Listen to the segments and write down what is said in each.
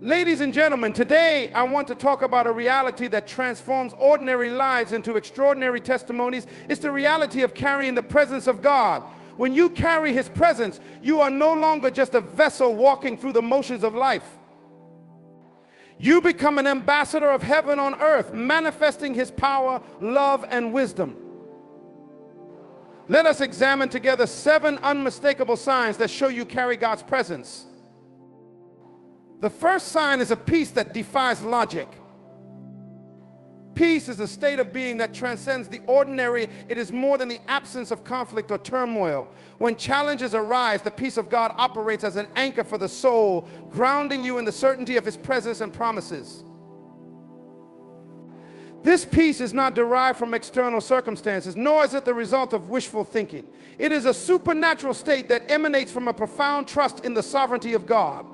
Ladies and gentlemen, today I want to talk about a reality that transforms ordinary lives into extraordinary testimonies. It's the reality of carrying the presence of God. When you carry His presence, you are no longer just a vessel walking through the motions of life. You become an ambassador of heaven on earth, manifesting His power, love, and wisdom. Let us examine together 7 unmistakable signs that show you carry God's presence. The first sign is a peace that defies logic. Peace is a state of being that transcends the ordinary. It is more than the absence of conflict or turmoil. When challenges arise, the peace of God operates as an anchor for the soul, grounding you in the certainty of His presence and promises. This peace is not derived from external circumstances, nor is it the result of wishful thinking. It is a supernatural state that emanates from a profound trust in the sovereignty of God.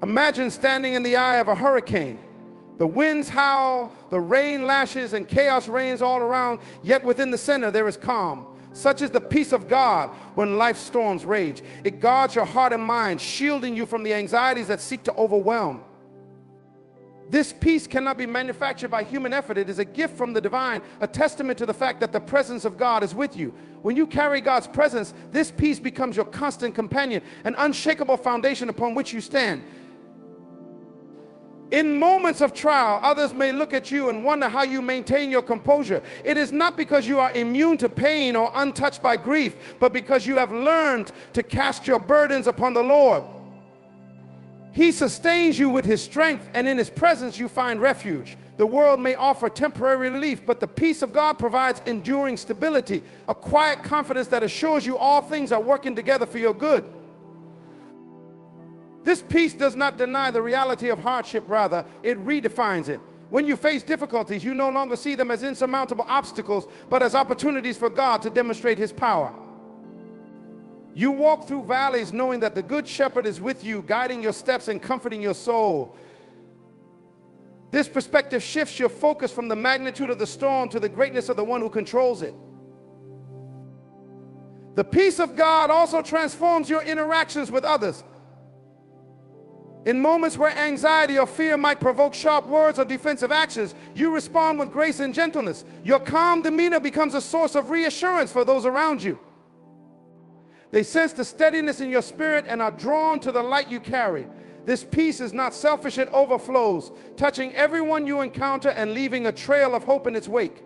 Imagine standing in the eye of a hurricane. The winds howl, the rain lashes, and chaos reigns all around, yet within the center there is calm. Such is the peace of God when life's storms rage. It guards your heart and mind, shielding you from the anxieties that seek to overwhelm. This peace cannot be manufactured by human effort. It is a gift from the divine, a testament to the fact that the presence of God is with you. When you carry God's presence, this peace becomes your constant companion, an unshakable foundation upon which you stand. In moments of trial, others may look at you and wonder how you maintain your composure. It is not because you are immune to pain or untouched by grief, but because you have learned to cast your burdens upon the Lord. He sustains you with His strength, and in His presence you find refuge. The world may offer temporary relief, but the peace of God provides enduring stability, a quiet confidence that assures you all things are working together for your good. This peace does not deny the reality of hardship, rather, it redefines it. When you face difficulties, you no longer see them as insurmountable obstacles, but as opportunities for God to demonstrate His power. You walk through valleys knowing that the Good Shepherd is with you, guiding your steps and comforting your soul. This perspective shifts your focus from the magnitude of the storm to the greatness of the one who controls it. The peace of God also transforms your interactions with others. In moments where anxiety or fear might provoke sharp words or defensive actions, you respond with grace and gentleness. Your calm demeanor becomes a source of reassurance for those around you. They sense the steadiness in your spirit and are drawn to the light you carry. This peace is not selfish, it overflows, touching everyone you encounter and leaving a trail of hope in its wake.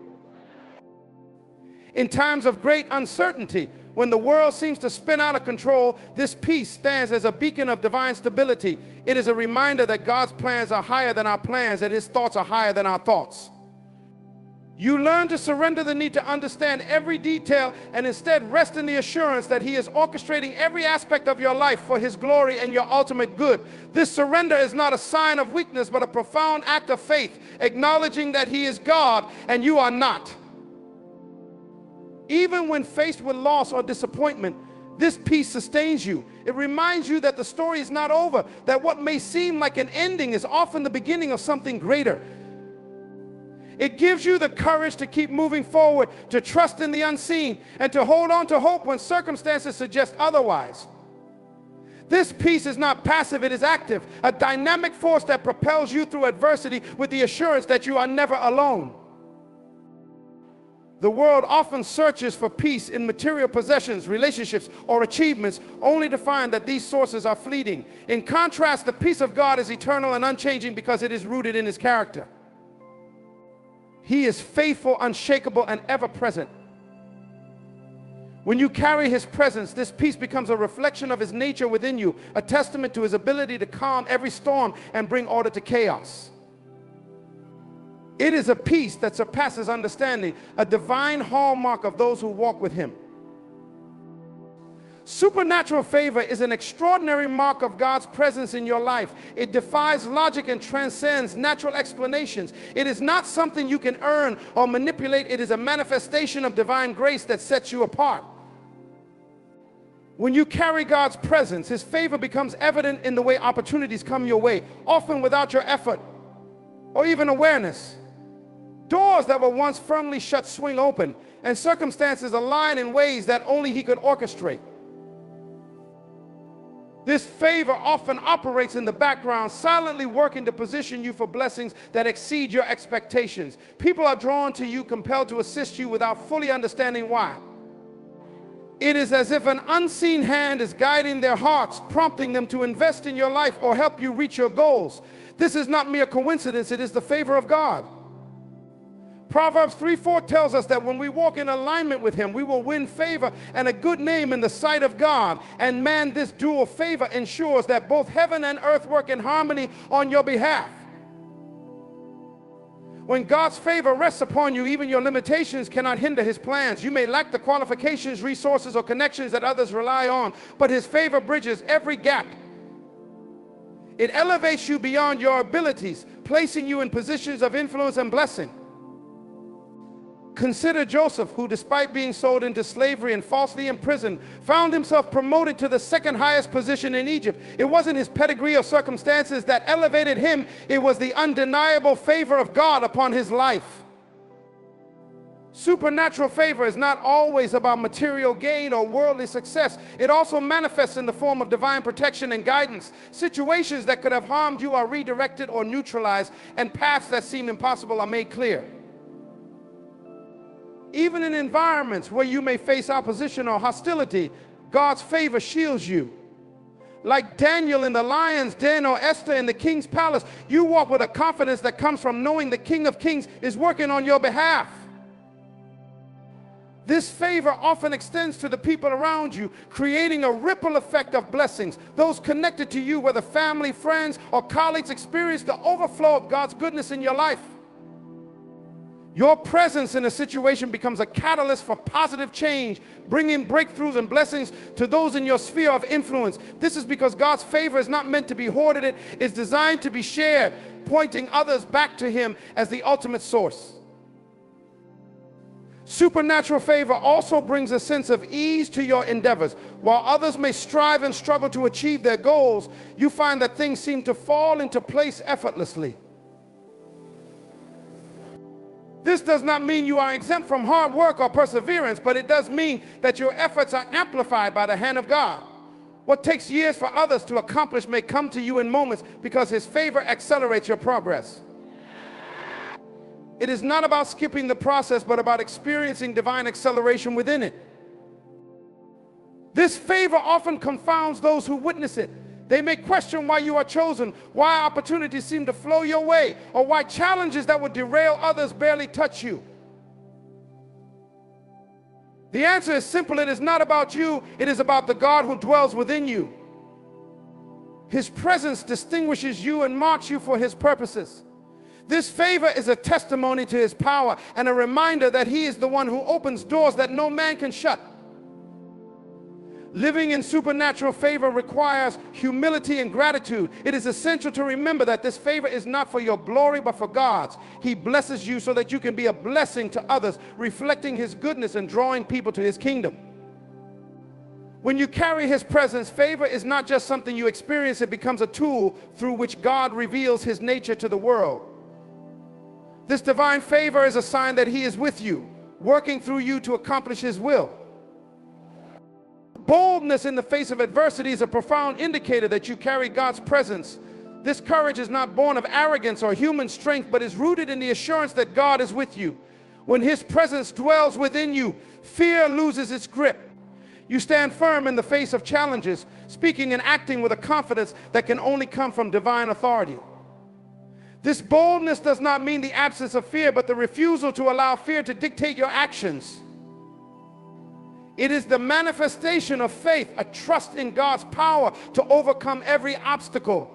In times of great uncertainty, when the world seems to spin out of control, this peace stands as a beacon of divine stability. It is a reminder that God's plans are higher than our plans, and His thoughts are higher than our thoughts. You learn to surrender the need to understand every detail and instead rest in the assurance that He is orchestrating every aspect of your life for His glory and your ultimate good. This surrender is not a sign of weakness, but a profound act of faith, acknowledging that He is God and you are not. Even when faced with loss or disappointment, this peace sustains you. It reminds you that the story is not over, that what may seem like an ending is often the beginning of something greater. It gives you the courage to keep moving forward, to trust in the unseen, and to hold on to hope when circumstances suggest otherwise. This peace is not passive, it is active, a dynamic force that propels you through adversity with the assurance that you are never alone. The world often searches for peace in material possessions, relationships, or achievements, only to find that these sources are fleeting. In contrast, the peace of God is eternal and unchanging because it is rooted in His character. He is faithful, unshakable, and ever-present. When you carry His presence, this peace becomes a reflection of His nature within you, a testament to His ability to calm every storm and bring order to chaos. It is a peace that surpasses understanding, a divine hallmark of those who walk with Him. Supernatural favor is an extraordinary mark of God's presence in your life. It defies logic and transcends natural explanations. It is not something you can earn or manipulate. It is a manifestation of divine grace that sets you apart. When you carry God's presence, His favor becomes evident in the way opportunities come your way, often without your effort or even awareness. Doors that were once firmly shut swing open, and circumstances align in ways that only He could orchestrate. This favor often operates in the background, silently working to position you for blessings that exceed your expectations. People are drawn to you, compelled to assist you without fully understanding why. It is as if an unseen hand is guiding their hearts, prompting them to invest in your life or help you reach your goals. This is not mere coincidence, it is the favor of God. Proverbs 3:4 tells us that when we walk in alignment with him, we will win favor and a good name in the sight of God. And man, this dual favor ensures that both heaven and earth work in harmony on your behalf. When God's favor rests upon you, even your limitations cannot hinder his plans. You may lack the qualifications, resources, or connections that others rely on, but his favor bridges every gap. It elevates you beyond your abilities, placing you in positions of influence and blessing. Consider Joseph, who despite being sold into slavery and falsely imprisoned, found himself promoted to the second highest position in Egypt. It wasn't his pedigree or circumstances that elevated him. It was the undeniable favor of God upon his life. Supernatural favor is not always about material gain or worldly success. It also manifests in the form of divine protection and guidance. Situations that could have harmed you are redirected or neutralized, and paths that seemed impossible are made clear. Even in environments where you may face opposition or hostility, God's favor shields you. Like Daniel in the lion's den or Esther in the king's palace, you walk with a confidence that comes from knowing the King of Kings is working on your behalf. This favor often extends to the people around you, creating a ripple effect of blessings. Those connected to you, whether family, friends, or colleagues, experience the overflow of God's goodness in your life. Your presence in a situation becomes a catalyst for positive change, bringing breakthroughs and blessings to those in your sphere of influence. This is because God's favor is not meant to be hoarded. It is designed to be shared, pointing others back to him as the ultimate source. Supernatural favor also brings a sense of ease to your endeavors. While others may strive and struggle to achieve their goals, you find that things seem to fall into place effortlessly. This does not mean you are exempt from hard work or perseverance, but it does mean that your efforts are amplified by the hand of God. What takes years for others to accomplish may come to you in moments because his favor accelerates your progress. It is not about skipping the process, but about experiencing divine acceleration within it. This favor often confounds those who witness it. They may question why you are chosen, why opportunities seem to flow your way, or why challenges that would derail others barely touch you. The answer is simple. It is not about you. It is about the God who dwells within you. His presence distinguishes you and marks you for his purposes. This favor is a testimony to his power and a reminder that he is the one who opens doors that no man can shut. Living in supernatural favor requires humility and gratitude. It is essential to remember that this favor is not for your glory, but for God's. He blesses you so that you can be a blessing to others, reflecting his goodness and drawing people to his kingdom. When you carry his presence, favor is not just something you experience, it becomes a tool through which God reveals his nature to the world. This divine favor is a sign that he is with you, working through you to accomplish his will. Boldness in the face of adversity is a profound indicator that you carry God's presence. This courage is not born of arrogance or human strength, but is rooted in the assurance that God is with you. When his presence dwells within you, fear loses its grip. You stand firm in the face of challenges, speaking and acting with a confidence that can only come from divine authority. This boldness does not mean the absence of fear, but the refusal to allow fear to dictate your actions. It is the manifestation of faith, a trust in God's power to overcome every obstacle.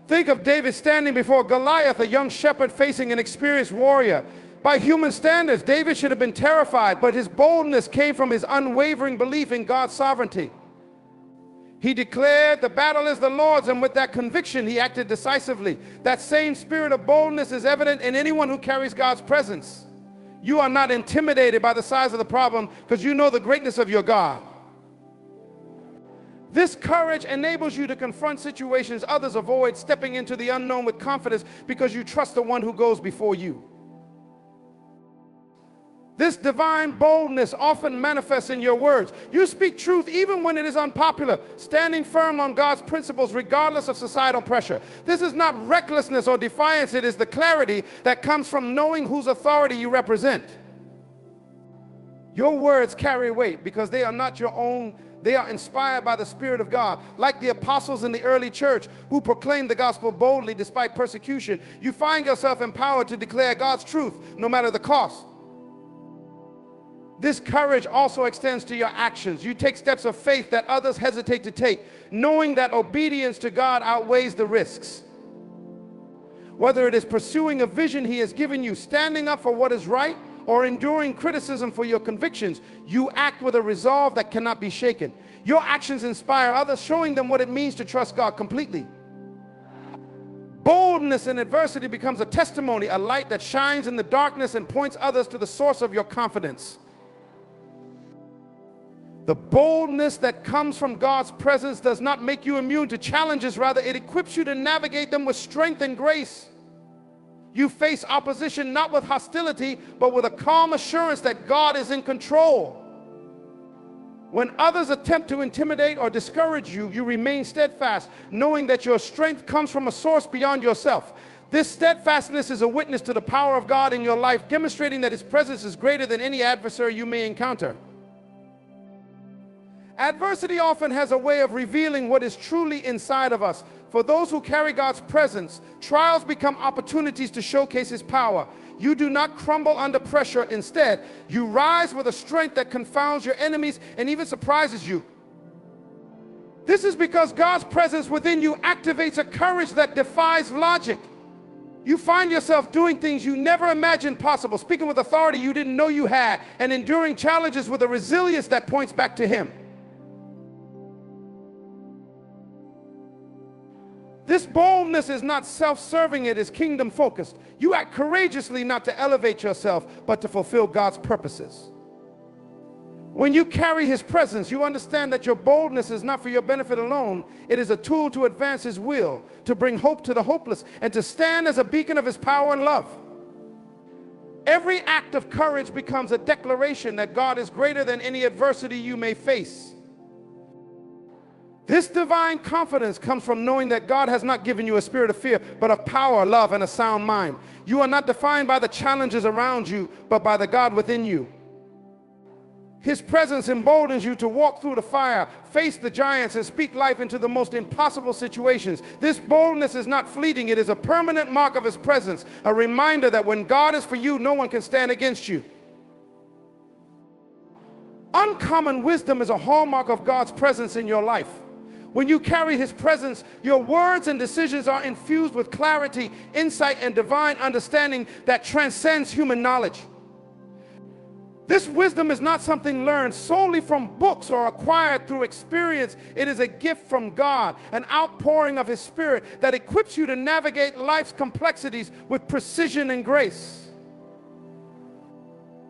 Think of David standing before Goliath, a young shepherd facing an experienced warrior. By human standards, David should have been terrified, but his boldness came from his unwavering belief in God's sovereignty. He declared, "The battle is the Lord's," and with that conviction, he acted decisively. That same spirit of boldness is evident in anyone who carries God's presence. You are not intimidated by the size of the problem because you know the greatness of your God. This courage enables you to confront situations others avoid, stepping into the unknown with confidence because you trust the one who goes before you. This divine boldness often manifests in your words. You speak truth even when it is unpopular, standing firm on God's principles regardless of societal pressure. This is not recklessness or defiance. It is the clarity that comes from knowing whose authority you represent. Your words carry weight because they are not your own. They are inspired by the Spirit of God. Like the apostles in the early church who proclaimed the gospel boldly despite persecution, you find yourself empowered to declare God's truth no matter the cost. This courage also extends to your actions. You take steps of faith that others hesitate to take, knowing that obedience to God outweighs the risks. Whether it is pursuing a vision He has given you, standing up for what is right, or enduring criticism for your convictions, you act with a resolve that cannot be shaken. Your actions inspire others, showing them what it means to trust God completely. Boldness in adversity becomes a testimony, a light that shines in the darkness and points others to the source of your confidence. The boldness that comes from God's presence does not make you immune to challenges. Rather, it equips you to navigate them with strength and grace. You face opposition not with hostility, but with a calm assurance that God is in control. When others attempt to intimidate or discourage you, you remain steadfast, knowing that your strength comes from a source beyond yourself. This steadfastness is a witness to the power of God in your life, demonstrating that His presence is greater than any adversary you may encounter. Adversity often has a way of revealing what is truly inside of us. For those who carry God's presence, trials become opportunities to showcase His power. You do not crumble under pressure. Instead, you rise with a strength that confounds your enemies and even surprises you. This is because God's presence within you activates a courage that defies logic. You find yourself doing things you never imagined possible, speaking with authority you didn't know you had, and enduring challenges with a resilience that points back to Him. This boldness is not self-serving, it is kingdom-focused. You act courageously not to elevate yourself, but to fulfill God's purposes. When you carry His presence, you understand that your boldness is not for your benefit alone. It is a tool to advance His will, to bring hope to the hopeless, and to stand as a beacon of His power and love. Every act of courage becomes a declaration that God is greater than any adversity you may face. This divine confidence comes from knowing that God has not given you a spirit of fear, but of power, love, and a sound mind. You are not defined by the challenges around you, but by the God within you. His presence emboldens you to walk through the fire, face the giants, and speak life into the most impossible situations. This boldness is not fleeting. It is a permanent mark of His presence, a reminder that when God is for you, no one can stand against you. Uncommon wisdom is a hallmark of God's presence in your life. When you carry His presence, your words and decisions are infused with clarity, insight, and divine understanding that transcends human knowledge. This wisdom is not something learned solely from books or acquired through experience. It is a gift from God, an outpouring of His Spirit that equips you to navigate life's complexities with precision and grace.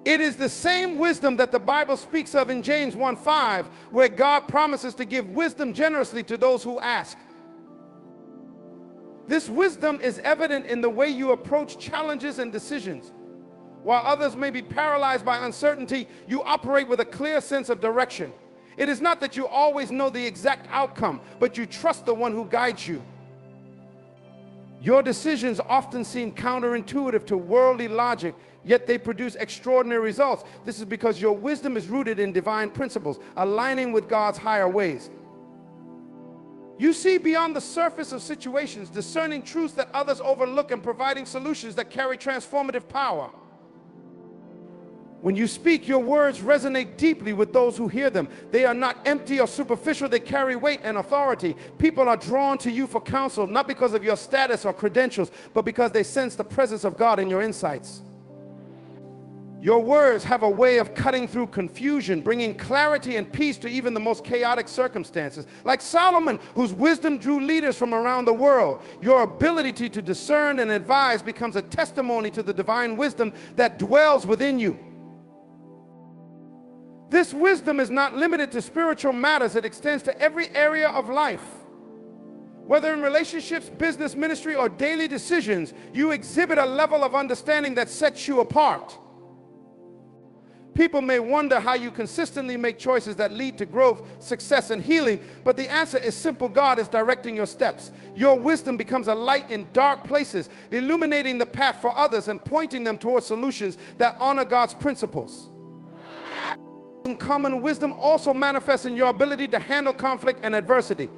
It is the same wisdom that the Bible speaks of in James 1:5, where God promises to give wisdom generously to those who ask. This wisdom is evident in the way you approach challenges and decisions. While others may be paralyzed by uncertainty, you operate with a clear sense of direction. It is not that you always know the exact outcome, but you trust the one who guides you. Your decisions often seem counterintuitive to worldly logic, yet they produce extraordinary results. This is because your wisdom is rooted in divine principles, aligning with God's higher ways. You see beyond the surface of situations, discerning truths that others overlook and providing solutions that carry transformative power. When you speak, your words resonate deeply with those who hear them. They are not empty or superficial. They carry weight and authority. People are drawn to you for counsel, not because of your status or credentials, but because they sense the presence of God in your insights. Your words have a way of cutting through confusion, bringing clarity and peace to even the most chaotic circumstances. Like Solomon, whose wisdom drew leaders from around the world, your ability to discern and advise becomes a testimony to the divine wisdom that dwells within you. This wisdom is not limited to spiritual matters. It extends to every area of life. Whether in relationships, business, ministry, or daily decisions, you exhibit a level of understanding that sets you apart. People may wonder how you consistently make choices that lead to growth, success, and healing, but the answer is simple. God is directing your steps. Your wisdom becomes a light in dark places, illuminating the path for others and pointing them towards solutions that honor God's principles. Uncommon wisdom also manifests in your ability to handle conflict and adversity.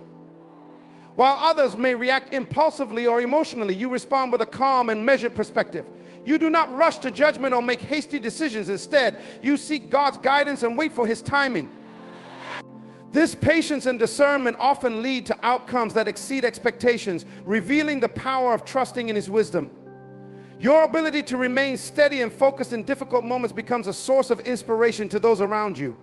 While others may react impulsively or emotionally, you respond with a calm and measured perspective. You do not rush to judgment or make hasty decisions. Instead, you seek God's guidance and wait for His timing. This patience and discernment often lead to outcomes that exceed expectations, revealing the power of trusting in His wisdom. Your ability to remain steady and focused in difficult moments becomes a source of inspiration to those around you.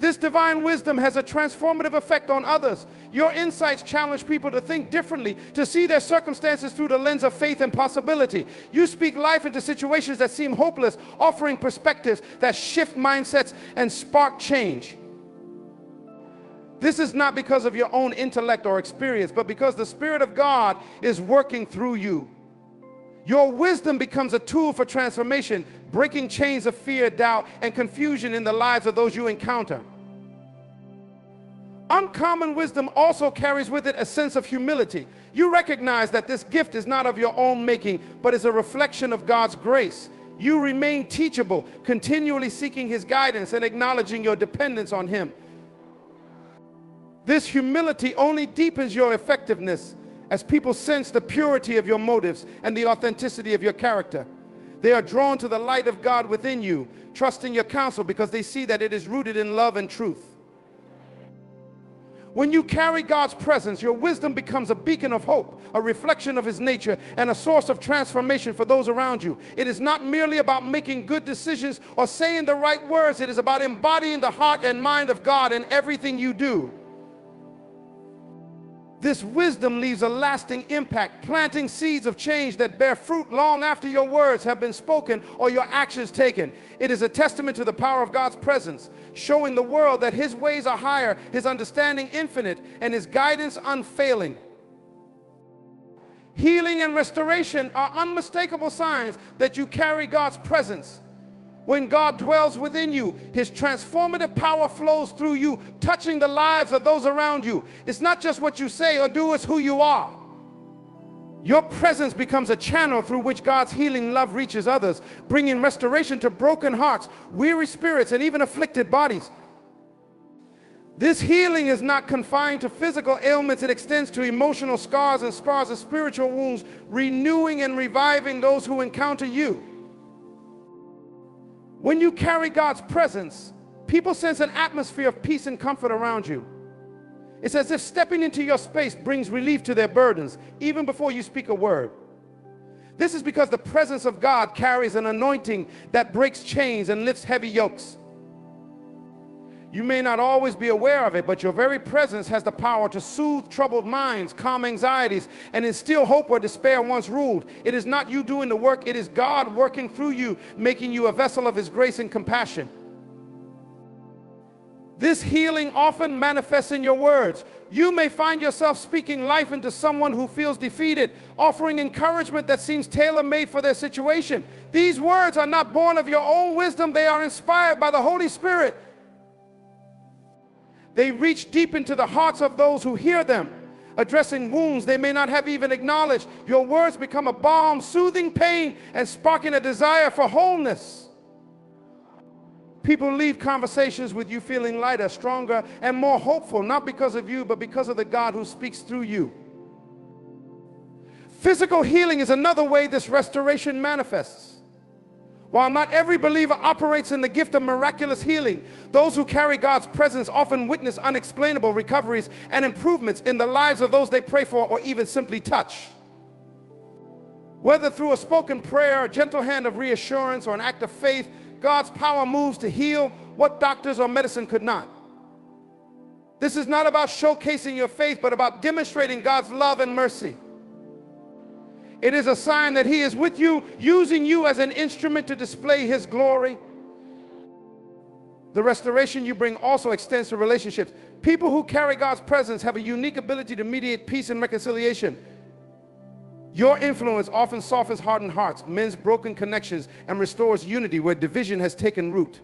This divine wisdom has a transformative effect on others. Your insights challenge people to think differently, to see their circumstances through the lens of faith and possibility. You speak life into situations that seem hopeless, offering perspectives that shift mindsets and spark change. This is not because of your own intellect or experience, but because the Spirit of God is working through you. Your wisdom becomes a tool for transformation, breaking chains of fear, doubt, and confusion in the lives of those you encounter. Uncommon wisdom also carries with it a sense of humility. You recognize that this gift is not of your own making, but is a reflection of God's grace. You remain teachable, continually seeking His guidance and acknowledging your dependence on Him. This humility only deepens your effectiveness as people sense the purity of your motives and the authenticity of your character. They are drawn to the light of God within you, trusting your counsel because they see that it is rooted in love and truth. When you carry God's presence, your wisdom becomes a beacon of hope, a reflection of His nature, and a source of transformation for those around you. It is not merely about making good decisions or saying the right words. It is about embodying the heart and mind of God in everything you do. This wisdom leaves a lasting impact, planting seeds of change that bear fruit long after your words have been spoken or your actions taken. It is a testament to the power of God's presence, showing the world that His ways are higher, His understanding infinite, and His guidance unfailing. Healing and restoration are unmistakable signs that you carry God's presence. When God dwells within you, His transformative power flows through you, touching the lives of those around you. It's not just what you say or do, it's who you are. Your presence becomes a channel through which God's healing love reaches others, bringing restoration to broken hearts, weary spirits, and even afflicted bodies. This healing is not confined to physical ailments. It extends to emotional scars and scars of spiritual wounds, renewing and reviving those who encounter you. When you carry God's presence, people sense an atmosphere of peace and comfort around you. It's as if stepping into your space brings relief to their burdens, even before you speak a word. This is because the presence of God carries an anointing that breaks chains and lifts heavy yokes. You may not always be aware of it, but your very presence has the power to soothe troubled minds, calm anxieties, and instill hope where despair once ruled. It is not you doing the work, it is God working through you, making you a vessel of His grace and compassion. This healing often manifests in your words. You may find yourself speaking life into someone who feels defeated, offering encouragement that seems tailor-made for their situation. These words are not born of your own wisdom, they are inspired by the Holy Spirit. They reach deep into the hearts of those who hear them, addressing wounds they may not have even acknowledged. Your words become a balm, soothing pain and sparking a desire for wholeness. People leave conversations with you feeling lighter, stronger, and more hopeful, not because of you, but because of the God who speaks through you. Physical healing is another way this restoration manifests. While not every believer operates in the gift of miraculous healing, those who carry God's presence often witness unexplainable recoveries and improvements in the lives of those they pray for or even simply touch. Whether through a spoken prayer, a gentle hand of reassurance, or an act of faith, God's power moves to heal what doctors or medicine could not. This is not about showcasing your faith, but about demonstrating God's love and mercy. It is a sign that He is with you, using you as an instrument to display His glory. The restoration you bring also extends to relationships. People who carry God's presence have a unique ability to mediate peace and reconciliation. Your influence often softens hardened hearts, mends broken connections, and restores unity where division has taken root.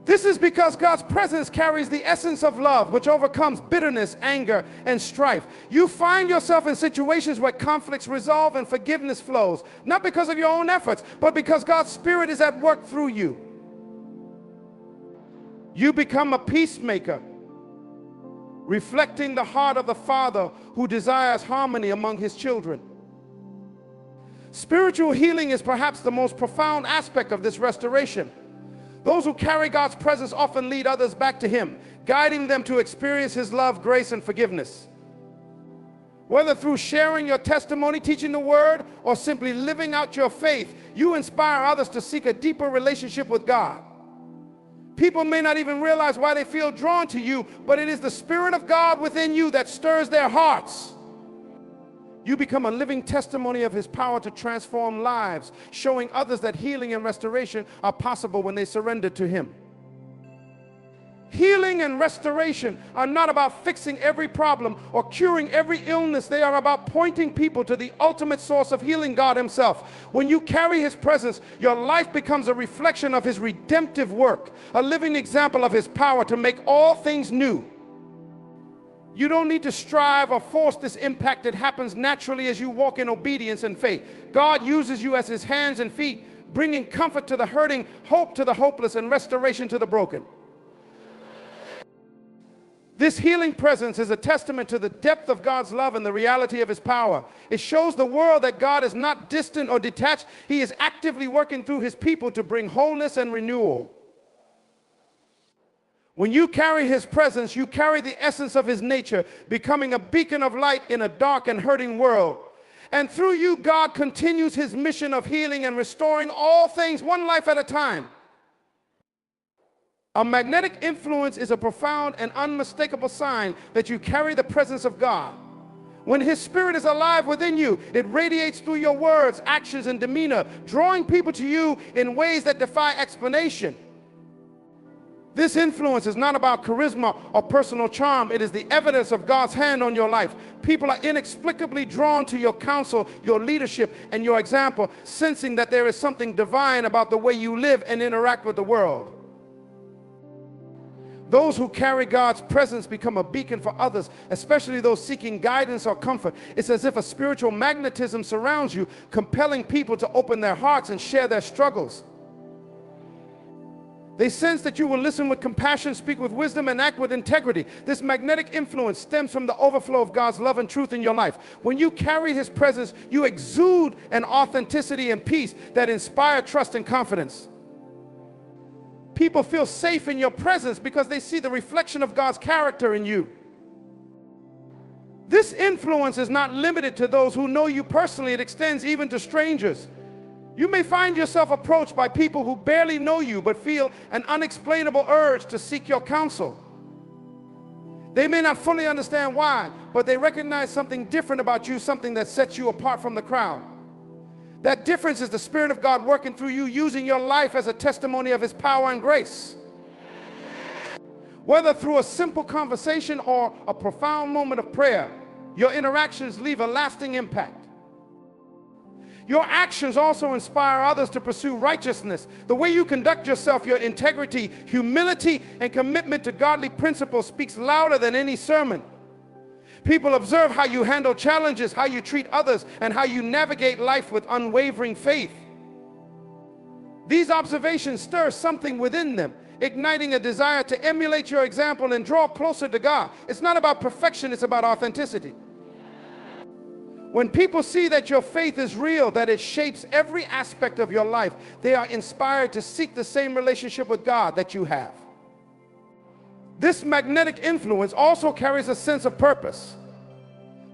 This is because God's presence carries the essence of love, which overcomes bitterness, anger, and strife. You find yourself in situations where conflicts resolve and forgiveness flows, not because of your own efforts, but because God's Spirit is at work through you. You become a peacemaker, reflecting the heart of the Father who desires harmony among his children. Spiritual healing is perhaps the most profound aspect of this restoration. Those who carry God's presence often lead others back to him, guiding them to experience his love, grace, and forgiveness. Whether through sharing your testimony, teaching the word, or simply living out your faith, you inspire others to seek a deeper relationship with God. People may not even realize why they feel drawn to you, but it is the Spirit of God within you that stirs their hearts. You become a living testimony of his power to transform lives, showing others that healing and restoration are possible when they surrender to him. Healing and restoration are not about fixing every problem or curing every illness. They are about pointing people to the ultimate source of healing, God himself. When you carry his presence, your life becomes a reflection of his redemptive work, a living example of his power to make all things new. You don't need to strive or force this impact. It happens naturally as you walk in obedience and faith. God uses you as his hands and feet, bringing comfort to the hurting, hope to the hopeless, and restoration to the broken. This healing presence is a testament to the depth of God's love and the reality of his power. It shows the world that God is not distant or detached. He is actively working through his people to bring wholeness and renewal. When you carry his presence, you carry the essence of his nature, becoming a beacon of light in a dark and hurting world. And through you, God continues his mission of healing and restoring all things, one life at a time. A magnetic influence is a profound and unmistakable sign that you carry the presence of God. When his Spirit is alive within you, it radiates through your words, actions, and demeanor, drawing people to you in ways that defy explanation. This influence is not about charisma or personal charm. It is the evidence of God's hand on your life. People are inexplicably drawn to your counsel, your leadership, and your example, sensing that there is something divine about the way you live and interact with the world. Those who carry God's presence become a beacon for others, especially those seeking guidance or comfort. It's as if a spiritual magnetism surrounds you, compelling people to open their hearts and share their struggles. They sense that you will listen with compassion, speak with wisdom, and act with integrity. This magnetic influence stems from the overflow of God's love and truth in your life. When you carry his presence, you exude an authenticity and peace that inspire trust and confidence. People feel safe in your presence because they see the reflection of God's character in you. This influence is not limited to those who know you personally. It extends even to strangers. You may find yourself approached by people who barely know you but feel an unexplainable urge to seek your counsel. They may not fully understand why, but they recognize something different about you, something that sets you apart from the crowd. That difference is the Spirit of God working through you, using your life as a testimony of his power and grace. Whether through a simple conversation or a profound moment of prayer, your interactions leave a lasting impact. Your actions also inspire others to pursue righteousness. The way you conduct yourself, your integrity, humility, and commitment to godly principles speaks louder than any sermon. People observe how you handle challenges, how you treat others, and how you navigate life with unwavering faith. These observations stir something within them, igniting a desire to emulate your example and draw closer to God. It's not about perfection, it's about authenticity. When people see that your faith is real, that it shapes every aspect of your life, they are inspired to seek the same relationship with God that you have. This magnetic influence also carries a sense of purpose.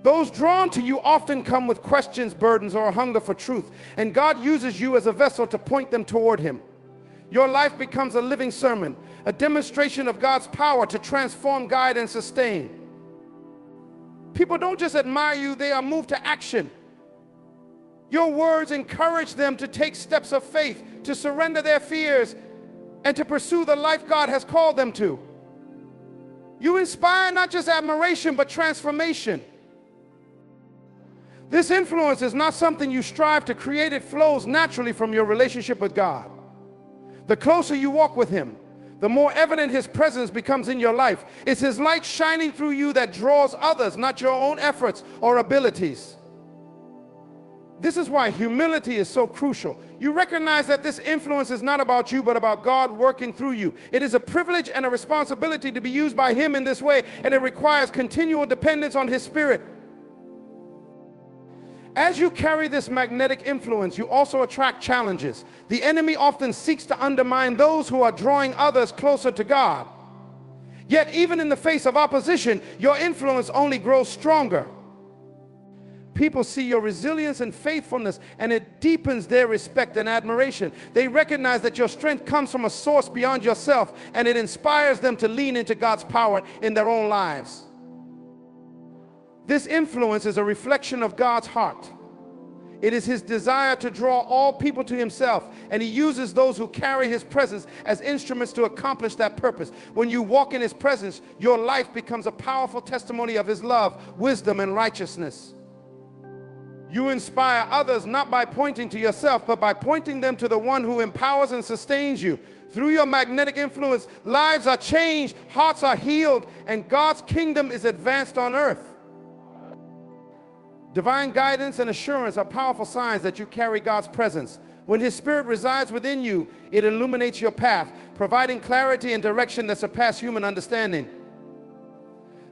Those drawn to you often come with questions, burdens, or a hunger for truth, and God uses you as a vessel to point them toward him. Your life becomes a living sermon, a demonstration of God's power to transform, guide, and sustain. People don't just admire you, they are moved to action. Your words encourage them to take steps of faith, to surrender their fears, and to pursue the life God has called them to. You inspire not just admiration, but transformation. This influence is not something you strive to create. It flows naturally from your relationship with God. The closer you walk with him, the more evident his presence becomes in your life. It's his light shining through you that draws others, not your own efforts or abilities. This is why humility is so crucial. You recognize that this influence is not about you, but about God working through you. It is a privilege and a responsibility to be used by him in this way, and it requires continual dependence on his Spirit. As you carry this magnetic influence, you also attract challenges. The enemy often seeks to undermine those who are drawing others closer to God. Yet, even in the face of opposition, your influence only grows stronger. People see your resilience and faithfulness, and it deepens their respect and admiration. They recognize that your strength comes from a source beyond yourself, and it inspires them to lean into God's power in their own lives. This influence is a reflection of God's heart. It is his desire to draw all people to himself, and he uses those who carry his presence as instruments to accomplish that purpose. When you walk in his presence, your life becomes a powerful testimony of his love, wisdom, and righteousness. You inspire others not by pointing to yourself, but by pointing them to the one who empowers and sustains you. Through your magnetic influence, lives are changed, hearts are healed, and God's kingdom is advanced on earth. Divine guidance and assurance are powerful signs that you carry God's presence. When his Spirit resides within you, it illuminates your path, providing clarity and direction that surpass human understanding.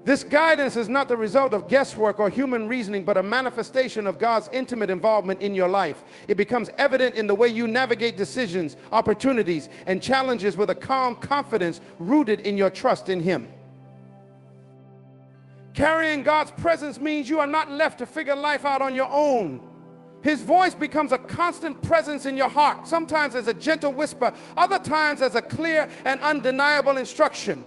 This guidance is not the result of guesswork or human reasoning, but a manifestation of God's intimate involvement in your life. It becomes evident in the way you navigate decisions, opportunities, and challenges with a calm confidence rooted in your trust in him. Carrying God's presence means you are not left to figure life out on your own. His voice becomes a constant presence in your heart, sometimes as a gentle whisper, other times as a clear and undeniable instruction.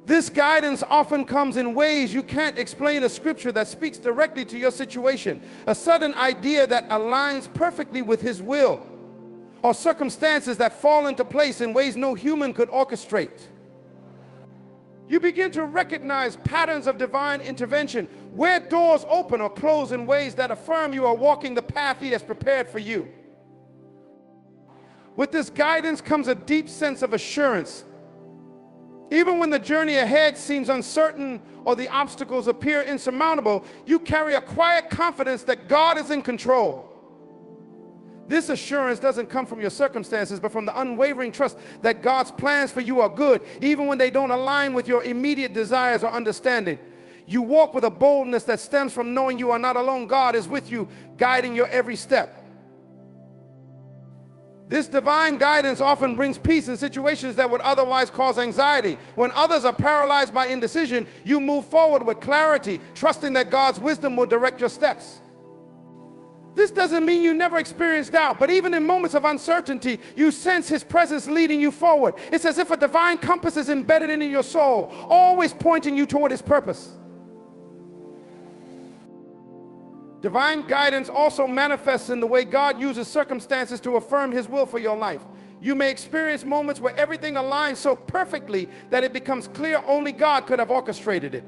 This guidance often comes in ways you can't explain. A scripture that speaks directly to your situation, a sudden idea that aligns perfectly with his will, or circumstances that fall into place in ways no human could orchestrate. You begin to recognize patterns of divine intervention, where doors open or close in ways that affirm you are walking the path he has prepared for you. With this guidance comes a deep sense of assurance. Even when the journey ahead seems uncertain or the obstacles appear insurmountable, you carry a quiet confidence that God is in control. This assurance doesn't come from your circumstances, but from the unwavering trust that God's plans for you are good, even when they don't align with your immediate desires or understanding. You walk with a boldness that stems from knowing you are not alone. God is with you, guiding your every step. This divine guidance often brings peace in situations that would otherwise cause anxiety. When others are paralyzed by indecision, you move forward with clarity, trusting that God's wisdom will direct your steps. This doesn't mean you never experience doubt, but even in moments of uncertainty, you sense his presence leading you forward. It's as if a divine compass is embedded in your soul, always pointing you toward his purpose. Divine guidance also manifests in the way God uses circumstances to affirm his will for your life. You may experience moments where everything aligns so perfectly that it becomes clear only God could have orchestrated it.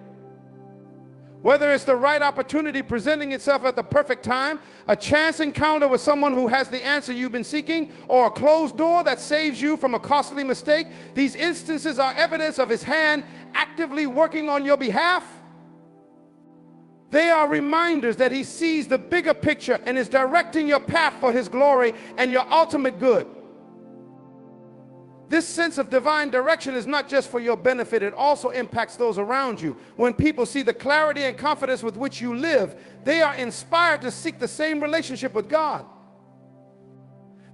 Whether it's the right opportunity presenting itself at the perfect time, a chance encounter with someone who has the answer you've been seeking, or a closed door that saves you from a costly mistake, these instances are evidence of his hand actively working on your behalf. They are reminders that he sees the bigger picture and is directing your path for his glory and your ultimate good. This sense of divine direction is not just for your benefit, it also impacts those around you. When people see the clarity and confidence with which you live, they are inspired to seek the same relationship with God.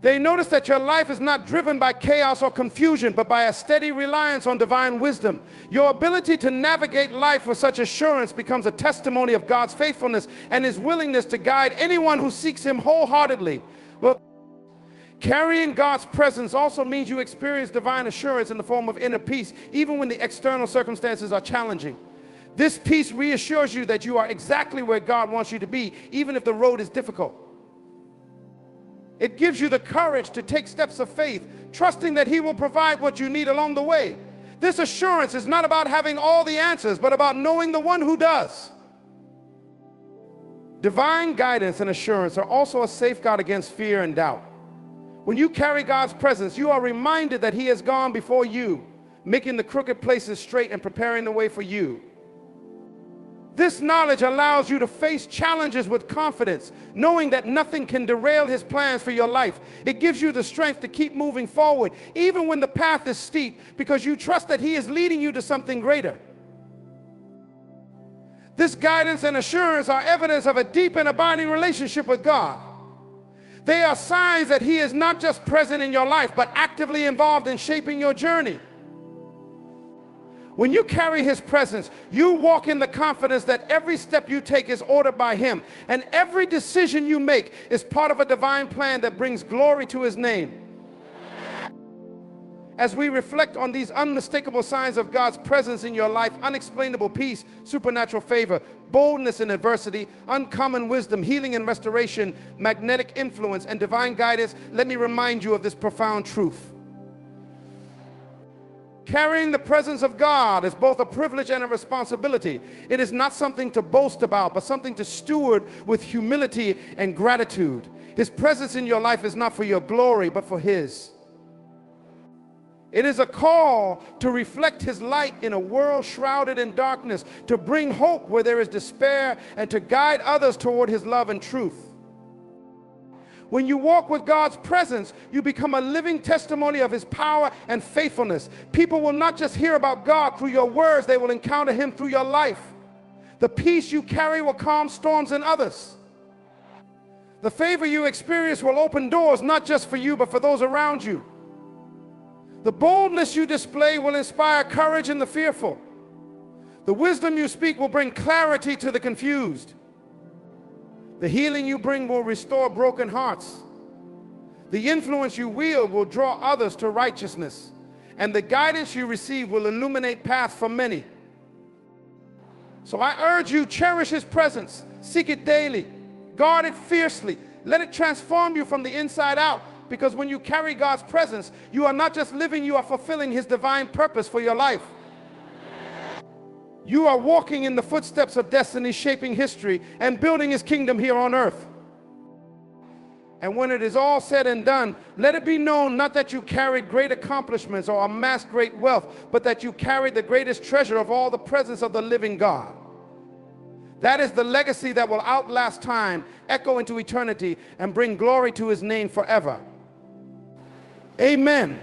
They notice that your life is not driven by chaos or confusion, but by a steady reliance on divine wisdom. Your ability to navigate life with such assurance becomes a testimony of God's faithfulness and his willingness to guide anyone who seeks him wholeheartedly. Well, carrying God's presence also means you experience divine assurance in the form of inner peace, even when the external circumstances are challenging. This peace reassures you that you are exactly where God wants you to be, even if the road is difficult. It gives you the courage to take steps of faith, trusting that he will provide what you need along the way. This assurance is not about having all the answers, but about knowing the one who does. Divine guidance and assurance are also a safeguard against fear and doubt. When you carry God's presence, you are reminded that He has gone before you, making the crooked places straight and preparing the way for you. This knowledge allows you to face challenges with confidence, knowing that nothing can derail His plans for your life. It gives you the strength to keep moving forward, even when the path is steep, because you trust that He is leading you to something greater. This guidance and assurance are evidence of a deep and abiding relationship with God. They are signs that He is not just present in your life, but actively involved in shaping your journey. When you carry His presence, you walk in the confidence that every step you take is ordered by Him, and every decision you make is part of a divine plan that brings glory to His name. As we reflect on these unmistakable signs of God's presence in your life, unexplainable peace, supernatural favor, boldness in adversity, uncommon wisdom, healing and restoration, magnetic influence, and divine guidance, let me remind you of this profound truth. Carrying the presence of God is both a privilege and a responsibility. It is not something to boast about, but something to steward with humility and gratitude. His presence in your life is not for your glory, but for His. It is a call to reflect His light in a world shrouded in darkness, to bring hope where there is despair, and to guide others toward His love and truth. When you walk with God's presence, you become a living testimony of His power and faithfulness. People will not just hear about God through your words, they will encounter Him through your life. The peace you carry will calm storms in others. The favor you experience will open doors not just for you, but for those around you. The boldness you display will inspire courage in the fearful. The wisdom you speak will bring clarity to the confused. The healing you bring will restore broken hearts. The influence you wield will draw others to righteousness. And the guidance you receive will illuminate paths for many. So I urge you, cherish His presence. Seek it daily. Guard it fiercely. Let it transform you from the inside out. Because when you carry God's presence, you are not just living, you are fulfilling His divine purpose for your life. You are walking in the footsteps of destiny, shaping history, and building His kingdom here on earth. And when it is all said and done, let it be known not that you carried great accomplishments or amassed great wealth, but that you carried the greatest treasure of all, the presence of the living God. That is the legacy that will outlast time, echo into eternity, and bring glory to His name forever. Amen.